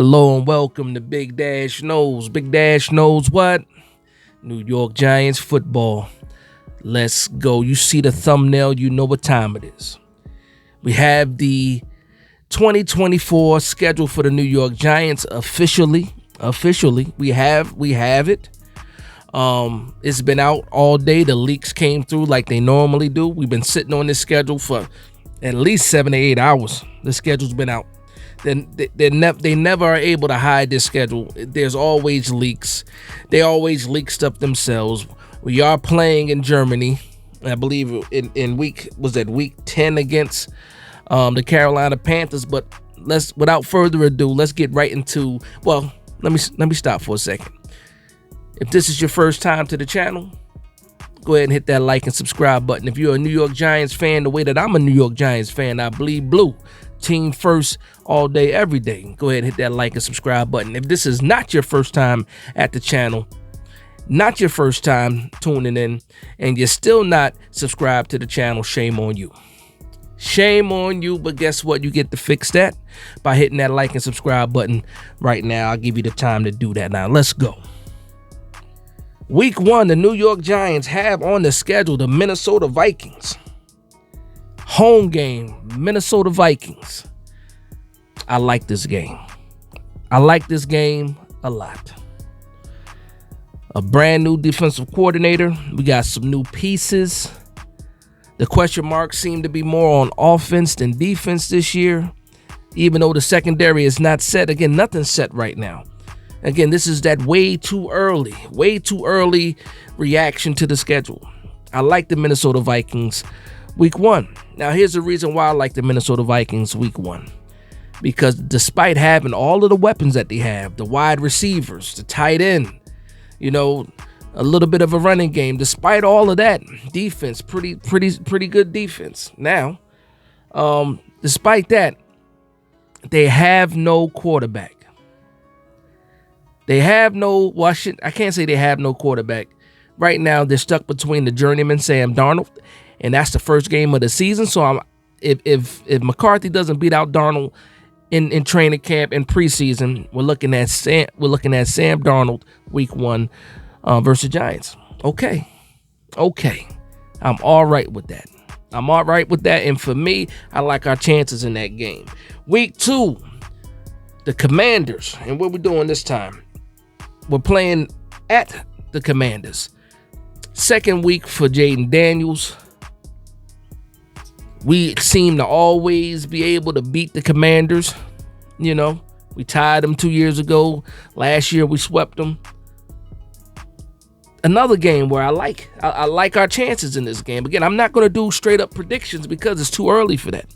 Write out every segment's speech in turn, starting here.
Hello and welcome to Big Dash Knows. Big Dash knows what? New York Giants football. Let's go. You see the thumbnail, you know what time it is. We have the 2024 schedule for the New York Giants officially. We have it. It's been out all day. The leaks came through like they normally do. We've been sitting on this schedule for at least 7 to 8 hours. The schedule's been out. They never are able to hide this schedule. There's always leaks. They always leak stuff themselves. We are playing in Germany. I believe in week 10 against the Carolina Panthers. But without further ado, let's get right into. Well, let me stop for a second. If this is your first time to the channel, go ahead and hit that like and subscribe button. If you're a New York Giants fan, the way that I'm a New York Giants fan, I bleed blue. Team first, all day, every day. Go ahead and hit that like and subscribe button. If this is not your first time at the channel, not your first time tuning in, and you're still not subscribed to the channel, shame on you. Shame on you, but guess what? You get to fix that by hitting that like and subscribe button right now. I'll give you the time to do that. Now, let's go. Week 1, the New York Giants have on the schedule the Minnesota Vikings. Home game, Minnesota Vikings. I like this game. I like this game a lot. A brand new defensive coordinator. We got some new pieces. The question marks seem to be more on offense than defense this year. Even though the secondary is not set. Again, nothing's set right now. Again, this is that way too early reaction to the schedule. I like the Minnesota Vikings week 1. Now, here's the reason why I like the Minnesota Vikings week 1. Because despite having all of the weapons that they have, the wide receivers, the tight end, a little bit of a running game, despite all of that, defense, pretty good defense. Now, despite that, they have no quarterback. I can't say they have no quarterback. Right now, they're stuck between the journeyman Sam Darnold, and that's the first game of the season. So if McCarthy doesn't beat out Darnold in training camp and preseason, we're looking at Sam Darnold week 1 versus Giants. Okay, I'm all right with that. And for me, I like our chances in that game. Week 2, the Commanders, and what we're doing this time, we're playing at the Commanders. Second week for Jaden Daniels. We seem to always be able to beat the Commanders. We tied them 2 years ago. Last year we swept them. Another game where I like our chances in this game. Again, I'm not going to do straight up predictions because it's too early for that.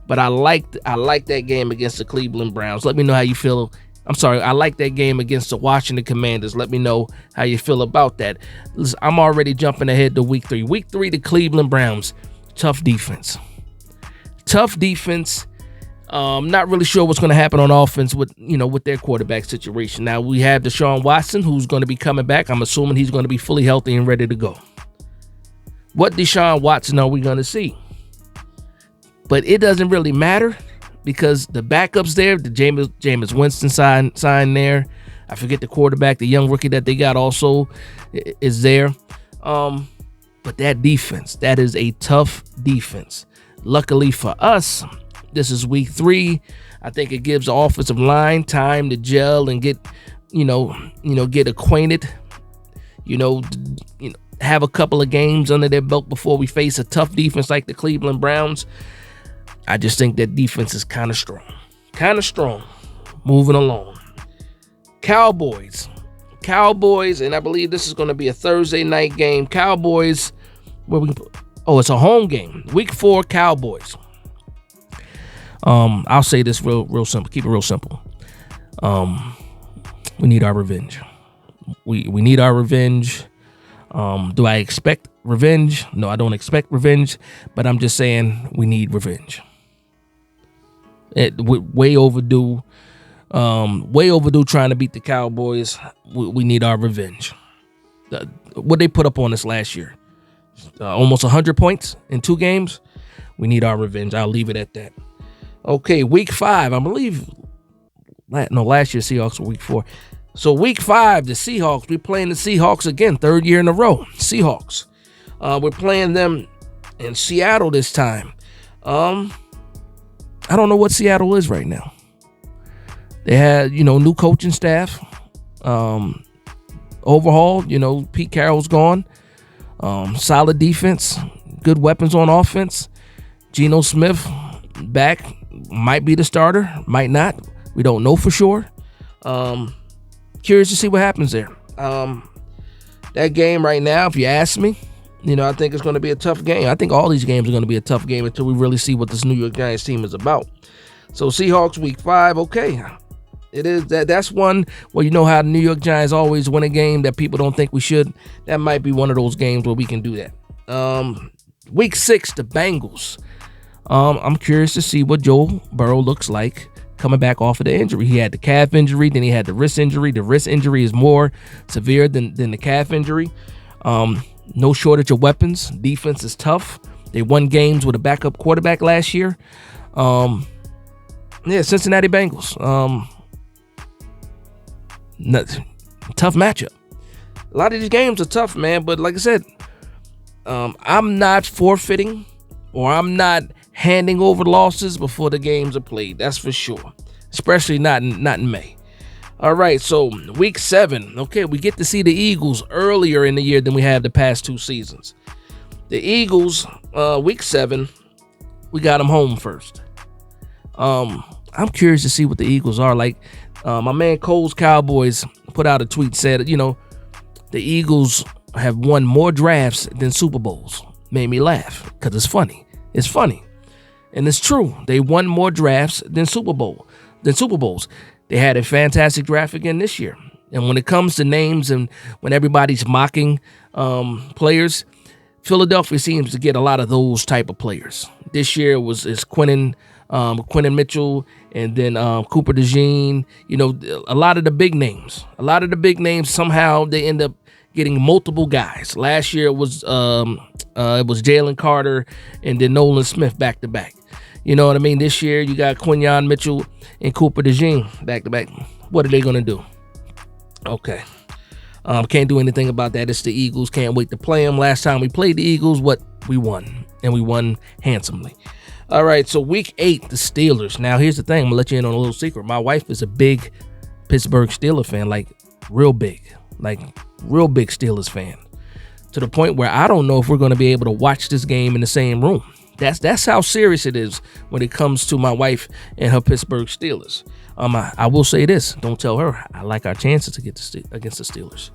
But I like that game against the Cleveland Browns. Let me know how you feel. I like that game against the Washington Commanders. Let me know how you feel about that. Listen, I'm already jumping ahead to week 3. Week 3, the Cleveland Browns. Tough defense. Not really sure what's going to happen on offense with their quarterback situation. Now, we have Deshaun Watson, who's going to be coming back. I'm assuming he's going to be fully healthy and ready to go. What Deshaun Watson are we going to see? But it doesn't really matter because the backups there, the Jameis Winston signed there. I forget the quarterback, the young rookie that they got also is there. But that defense, that is a tough defense. Luckily for us, this is week 3. I think it gives the offensive line time to gel and get acquainted. Have a couple of games under their belt before we face a tough defense like the Cleveland Browns. I just think that defense is kind of strong. Moving along. Cowboys, and I believe this is going to be a Thursday night game. Cowboys, it's a home game. Week 4, Cowboys. I'll say this real simple. Keep it real simple. We need our revenge. We need our revenge. Do I expect revenge? No, I don't expect revenge, but I'm just saying we need revenge. Way overdue trying to beat the Cowboys. We need our revenge. What they put up on us last year, almost 100 points in 2 games. We need our revenge. I'll leave it at that. Okay, week 5. I believe Last year Seahawks were week 4. So week 5, the Seahawks, we're playing the Seahawks again, 3rd year in a row. Seahawks. We're playing them in Seattle this time. I don't know what Seattle is right now. They had, new coaching staff. Overhaul, Pete Carroll's gone. Solid defense. Good weapons on offense. Geno Smith back. Might be the starter. Might not. We don't know for sure. Curious to see what happens there. That game right now, if you ask me, I think it's going to be a tough game. I think all these games are going to be a tough game until we really see what this New York Giants team is about. So Seahawks week 5, okay. It is that's one where how the New York Giants always win a game that people don't think we should. That might be one of those games where we can do that. Week 6, the Bengals. I'm curious to see what Joe Burrow looks like coming back off of the injury. He had the calf injury, then he had the wrist injury. The wrist injury is more severe than the calf injury. No shortage of weapons. Defense is tough. They won games with a backup quarterback last year. Cincinnati Bengals. Tough matchup. A lot of these games are tough, man. But like I said, I'm not forfeiting or I'm not handing over losses before the games are played. That's for sure. Especially not in May. All right, so week 7. Okay, we get to see the Eagles earlier in the year than we have the past 2 seasons. The Eagles, week 7, we got them home first. I'm curious to see what the Eagles are like. My man Cole's Cowboys put out a tweet, said, the Eagles have won more drafts than Super Bowls. Made me laugh because it's funny. It's funny. And it's true. They won more drafts than Super Bowls. They had a fantastic draft again this year. And when it comes to names and when everybody's mocking players, Philadelphia seems to get a lot of those type of players. This year is Quentin Mitchell and then Cooper DeJean. A lot of the big names. Somehow they end up getting multiple guys. Last year it was Jalen Carter and then Nolan Smith back to back. You know what I mean? This year you got Quinyon Mitchell and Cooper DeJean back to back. What are they gonna do? Okay. Can't do anything about that. It's the Eagles. Can't wait to play them. Last time we played the Eagles, we won. And we won handsomely. All right, so week 8, the Steelers. Now, here's the thing. I'm going to let you in on a little secret. My wife is a big Pittsburgh Steelers fan, real big Steelers fan, to the point where I don't know if we're going to be able to watch this game in the same room. That's how serious it is when it comes to my wife and her Pittsburgh Steelers. I will say this. Don't tell her. I like our chances to get against the Steelers.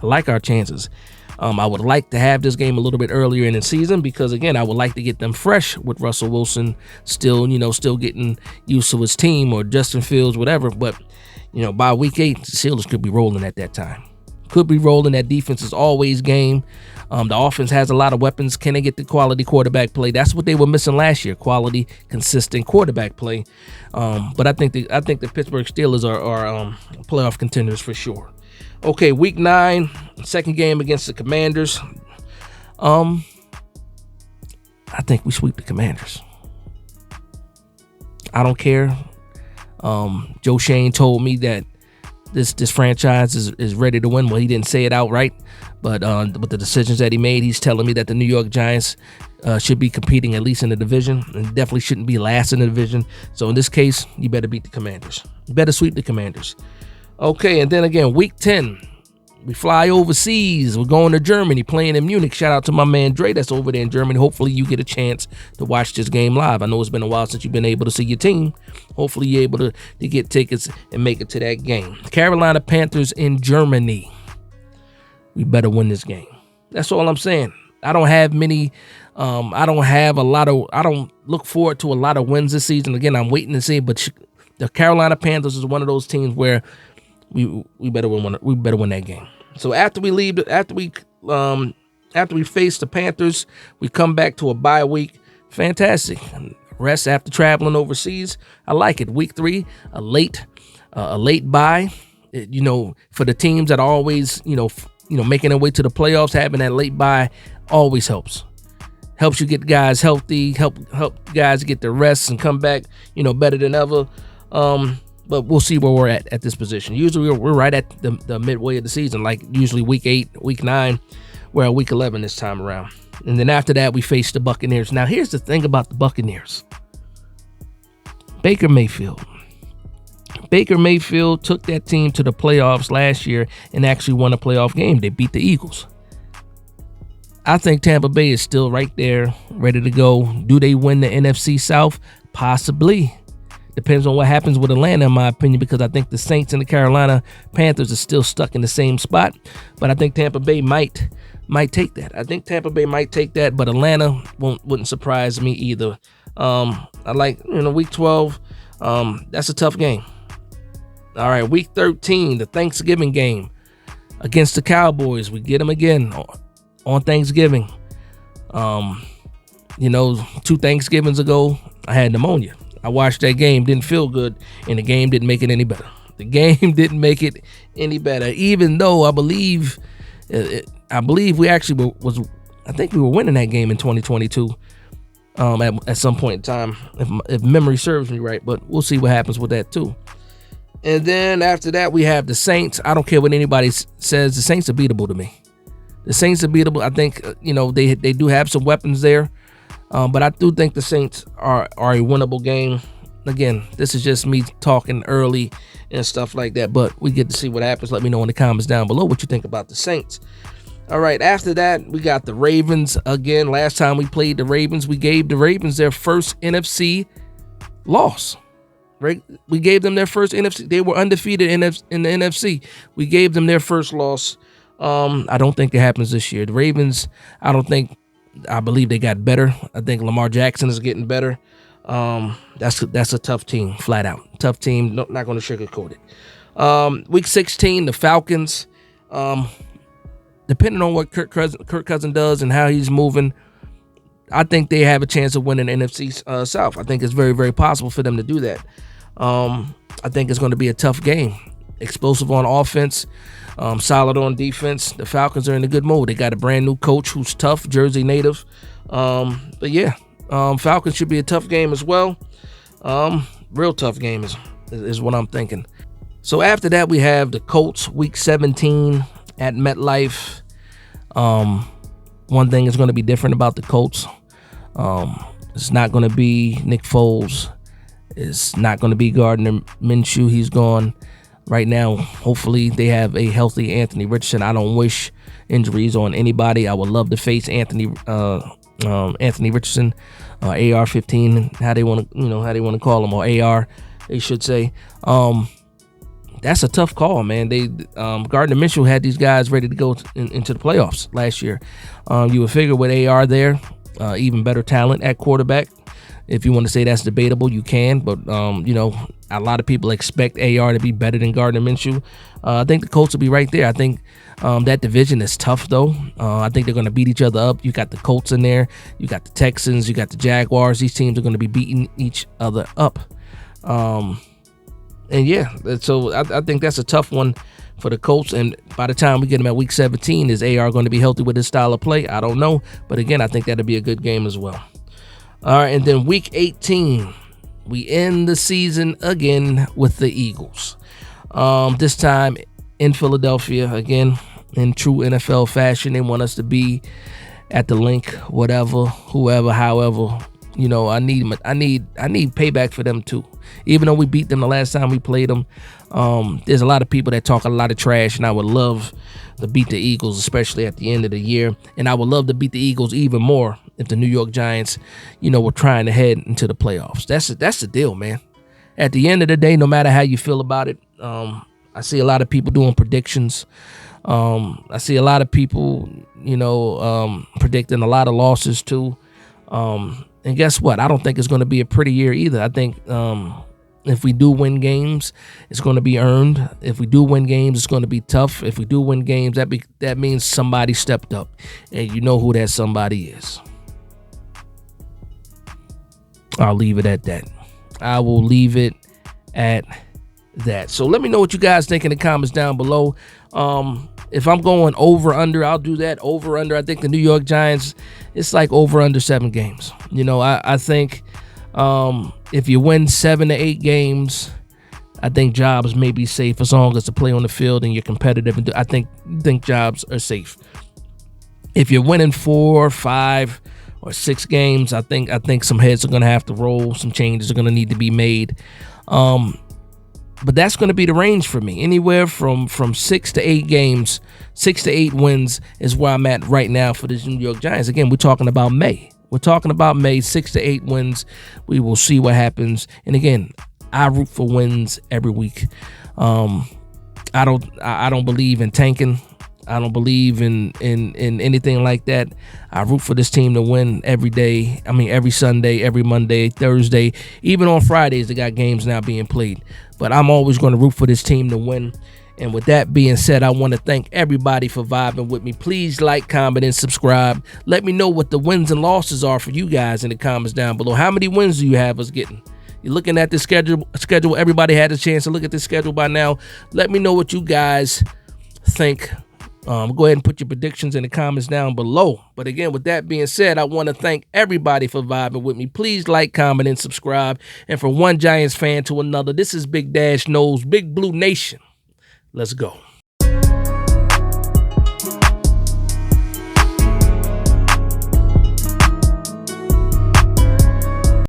I like our chances. I would like to have this game a little bit earlier in the season because, again, I would like to get them fresh with Russell Wilson still getting used to his team, or Justin Fields, whatever. But, by week 8, the Steelers could be rolling at that time. Could be rolling. That defense is always game. The offense has a lot of weapons. Can they get the quality quarterback play? That's what they were missing last year, quality, consistent quarterback play. But I think the Pittsburgh Steelers are playoff contenders for sure. Okay, week 9, second game against the Commanders. I think we sweep the Commanders. I don't care. Joe Shane told me that this franchise is ready to win. Well, he didn't say it outright, but with the decisions that he made, he's telling me that the New York Giants should be competing at least in the division, and definitely shouldn't be last in the division. So in this case, you better beat the Commanders. You better sweep the Commanders. Okay, and then again, week 10, we fly overseas. We're going to Germany, playing in Munich. Shout out to my man Dre that's over there in Germany. Hopefully you get a chance to watch this game live. I know it's been a while since you've been able to see your team. Hopefully you're able to get tickets and make it to that game. Carolina Panthers in Germany. We better win this game. That's all I'm saying. I don't have many. I don't look forward to a lot of wins this season. Again, I'm waiting to see, but the Carolina Panthers is one of those teams where we better win. We better win that game. So after we face the Panthers, we come back to a bye week. Fantastic. Rest after traveling overseas. I like it. Week 3, a late bye. For the teams that are always making their way to the playoffs, having that late bye always helps. Helps you get guys healthy. Help guys get the rest and come back better than ever. But we'll see where we're at this position. Usually we're right at the midway of the season, like usually week 8, week 9. We're at week 11 this time around. And then after that, we face the Buccaneers. Now, here's the thing about the Buccaneers. Baker Mayfield took that team to the playoffs last year and actually won a playoff game. They beat the Eagles. I think Tampa Bay is still right there, ready to go. Do they win the NFC South? Possibly. Depends on what happens with Atlanta, in my opinion, because I think the Saints and the Carolina Panthers are still stuck in the same spot. But I think Tampa Bay might take that. I think Tampa Bay might take that, but Atlanta wouldn't surprise me either. I like, week 12. That's a tough game. All right, week 13, the Thanksgiving game against the Cowboys. We get them again on Thanksgiving. 2 Thanksgivings ago, I had pneumonia. I watched that game, didn't feel good, and the game didn't make it any better. Even though I believe we actually I think we were winning that game in 2022 at some point in time, if memory serves me right, but we'll see what happens with that too. And then after that, we have the Saints. I don't care what anybody says. The Saints are beatable to me. The Saints are beatable. I think, they do have some weapons there. But I do think the Saints are a winnable game. Again, this is just me talking early and stuff like that. But we get to see what happens. Let me know in the comments down below what you think about the Saints. All right, after that, we got the Ravens again. Last time we played the Ravens, we gave the Ravens their first NFC loss. Right? We gave them their first NFC. They were undefeated in the NFC. We gave them their first loss. I don't think it happens this year. The Ravens, I believe they got better. I think Lamar Jackson is getting better. That's a tough team, flat out. Tough team, not going to sugarcoat it. Week 16, the Falcons. Depending on what Kirk Cousins does and how he's moving, I think they have a chance of winning the NFC South. I think it's very, very possible for them to do that. I think it's going to be a tough game. Explosive on offense, solid on defense. The Falcons are in a good mode. They got a brand new coach who's tough, Jersey native. But yeah, Falcons should be a tough game as well. Real tough game is what I'm thinking. So after that, we have the Colts, week 17 at MetLife. One thing is going to be different about the Colts. It's not going to be Nick Foles. It's not going to be Gardner Minshew. He's gone right now. Hopefully they have a healthy Anthony Richardson. I don't wish injuries on anybody. I would love to face Anthony Richardson, AR-15, how they want to call him, or AR, they should say. That's a tough call, man. Gardner Minshew had these guys ready to go into the playoffs last year. You would figure with AR there, even better talent at quarterback. If you want to say that's debatable, you can. But, a lot of people expect AR to be better than Gardner Minshew. I think the Colts will be right there. I think that division is tough, though. I think they're going to beat each other up. You got the Colts in there. You got the Texans. You got the Jaguars. These teams are going to be beating each other up. And yeah, so I think that's a tough one for the Colts. And by the time we get them at week 17, is AR going to be healthy with his style of play? I don't know. But again, I think that'll be a good game as well. All right, and then week 18, we end the season again with the Eagles. This time in Philadelphia, again, in true NFL fashion. They want us to be at the link, whatever, whoever, however. I need payback for them too. Even though we beat them the last time we played them, there's a lot of people that talk a lot of trash, and I would love to beat the Eagles, especially at the end of the year. And I would love to beat the Eagles even more if the New York Giants, were trying to head into the playoffs. That's the deal, man. At the end of the day, no matter how you feel about it, I see a lot of people doing predictions. I see a lot of people, predicting a lot of losses too. And guess what? I don't think it's going to be a pretty year either. I think if we do win games, it's going to be earned. If we do win games, it's going to be tough. If we do win games, that means somebody stepped up. And you know who that somebody is. I'll leave it at that. I will leave it at that. So let me know what you guys think in the comments down below. If I'm going over under, I'll do that. Over under. I think the New York Giants, it's like over under 7 games. I think if you win 7 to 8 games, I think jobs may be safe as long as the play on the field and you're competitive. And I think jobs are safe. If you're winning 4, 5, or 6 games, I think some heads are going to have to roll. Some changes are going to need to be made. But that's going to be the range for me. Anywhere from 6 to 8 games, 6 to 8 wins is where I'm at right now for the New York Giants. Again, we're talking about May. 6 to 8 wins. We will see what happens. And again, I root for wins every week. I don't believe in tanking. I don't believe in anything like that. I root for this team to win every day. I mean, every Sunday, every Monday, Thursday, even on Fridays. They got games now being played. But I'm always going to root for this team to win. And with that being said, I want to thank everybody for vibing with me. Please like, comment, and subscribe. Let me know what the wins and losses are for you guys in the comments down below. How many wins do you have us getting? You're looking at the schedule. Everybody had a chance to look at the schedule by now. Let me know what you guys think. Go ahead and put your predictions in the comments down below. But again, with that being said, I want to thank everybody for vibing with me. Please like, comment, and subscribe. And from one Giants fan to another, this is Big Dash Knows, Big Blue Nation. Let's go.